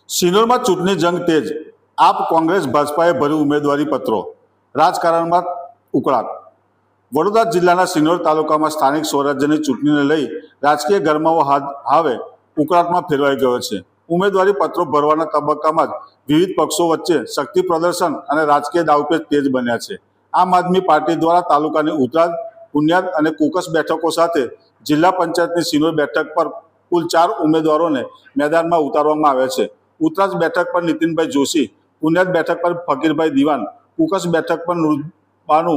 સિનોરમાં ચૂંટણી જંગ તેજ. આપ કોંગ્રેસ ભાજપાએ ભર્યું ઉમેદવારી પત્રો. રાજકારણમાં ઉકળાટ. વડોદરા જિલ્લાના સિનોર તાલુકામાં સ્થાનિક સ્વરાજ્યની ચૂંટણીને લઈ રાજકીય ગરમાવો હવે ઉકળાટમાં ફેરવાઈ ગયો છે. ઉમેદવારી પત્રો ભરવાના તબક્કામાં જ વિવિધ પક્ષો વચ્ચે શક્તિ પ્રદર્શન અને રાજકીય દાવપેચ તેજ બન્યા છે. આમ આદમી પાર્ટી દ્વારા તાલુકાની ઉતરાદ, પુન્યાદ અને કુકસ બેઠકો સાથે જિલ્લા પંચાયતની સિનોર બેઠક પર કુલ 4 ઉમેદવારોને મેદાનમાં ઉતારવામાં આવ્યા છે. ઉતરાજ બેઠક પર નીતિનભાઈ જોશી, પુન્યાદ બેઠક પર ફકીરભાઈ દિવાન, કુકસ બેઠક પર બાનુ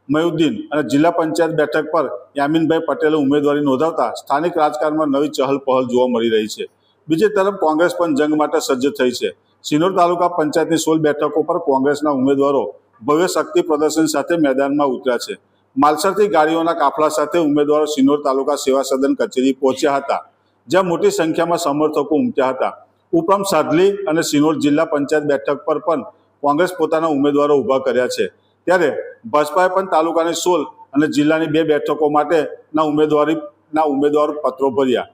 મયુદ્દીન અને જિલ્લા પંચાયત બેઠક પર યામીનભાઈ પટેલે ઉમેદવારી નોંધાવતા સ્થાનિક રાજકારણમાં નવી ચહલ પહલ જોવા મળી રહી છે. બીજી તરફ કોંગ્રેસ પણ જંગ માટે સજ્જ થઈ છે. સિનોર તાલુકા પંચાયતની 16 બેઠકો પર કોંગ્રેસના ઉમેદવારો ભવ્ય શક્તિ પ્રદર્શન સાથે મેદાનમાં ઉતર્યા છે. માલસરથી ગાડીઓના કાફલા સાથે ઉમેદવારો સિનોર તાલુકા સેવા સદન કચેરી પહોંચ્યા હતા, જ્યાં મોટી સંખ્યામાં સમર્થકો ઉમટ્યા હતા. ઉપરાંત સાદલી અને સિનોર જિલ્લા પંચાયત બેઠક પર પણ કોંગ્રેસ પોતાના ઉમેદવારો ઊભા કર્યા છે. ત્યારે ભાજપાએ પણ તાલુકાની 16 અને જિલ્લાની 2 બેઠકો માટેના ઉમેદવારો પત્રો ભર્યા.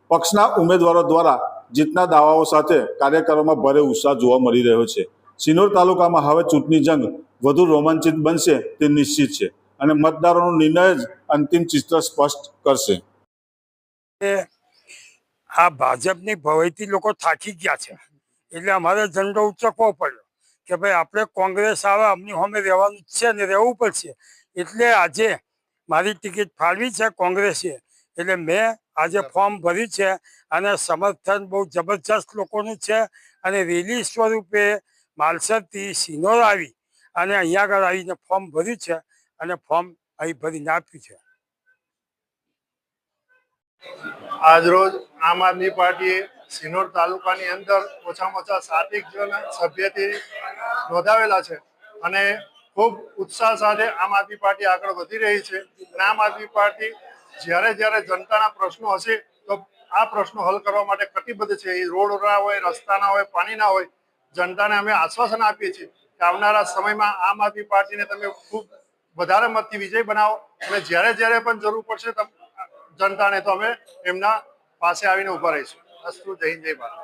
પક્ષના ઉમેદવારો દ્વારા જીતના દાવાઓ સાથે કાર્યકરોમાં ભારે ઉત્સાહ જોવા મળી રહ્યો છે. સિનોર તાલુકામાં હવે ચૂંટણી જંગ વધુ રોમાંચિત બનશે તે નિશ્ચિત છે અને મતદારોનો નિર્ણય જ અંતિમ ચિત્ર સ્પષ્ટ કરશે. આ ભાજપની ભવાઈથી લોકો થાકી ગયા છે, એટલે અમારે ઝંડો ઉચકવો પડ્યો કે ભાઈ આપણે કોંગ્રેસ આવે, અમની સામે રહેવાનું જ છે ને રહેવું પડશે. એટલે આજે મારી ટિકિટ ફાળવી છે કોંગ્રેસે, એટલે મેં આજે ફોર્મ ભર્યું છે અને સમર્થન બહુ જબરજસ્ત લોકોનું છે. અને રેલી સ્વરૂપે માલસરથી સિનોર આવી અને અહીંયા આગળ આવીને ફોર્મ ભર્યું છે અને ફોર્મ અહીં ભરીને આપ્યું છે. આજરોજ આમ આદમી પાર્ટીએ સિનોર તાલુકાની અંદર ઓછામાં ઓછા 7 સભ્યથી નોંધાવેલા છે અને ખૂબ ઉત્સાહ સાથે આમ આદમી પાર્ટી આગળ વધી રહી છે. અને આમ આદમી પાર્ટી જ્યારે જનતાના પ્રશ્નો હશે તો આ પ્રશ્નો હલ કરવા માટે કટિબદ્ધ છે. એ રોડ ના હોય, રસ્તા ના હોય, પાણી ના હોય, જનતાને અમે આશ્વાસન આપીએ છીએ કે આવનારા સમયમાં આમ આદમી પાર્ટીને તમે ખૂબ વધારે મતથી વિજય બનાવો અને જ્યારે પણ જરૂર પડશે જનતાને તો અમે એમના પાસે આવીને ઉભા રહીશું. અસ્તુ. જય હિન્દ, જય ભારત.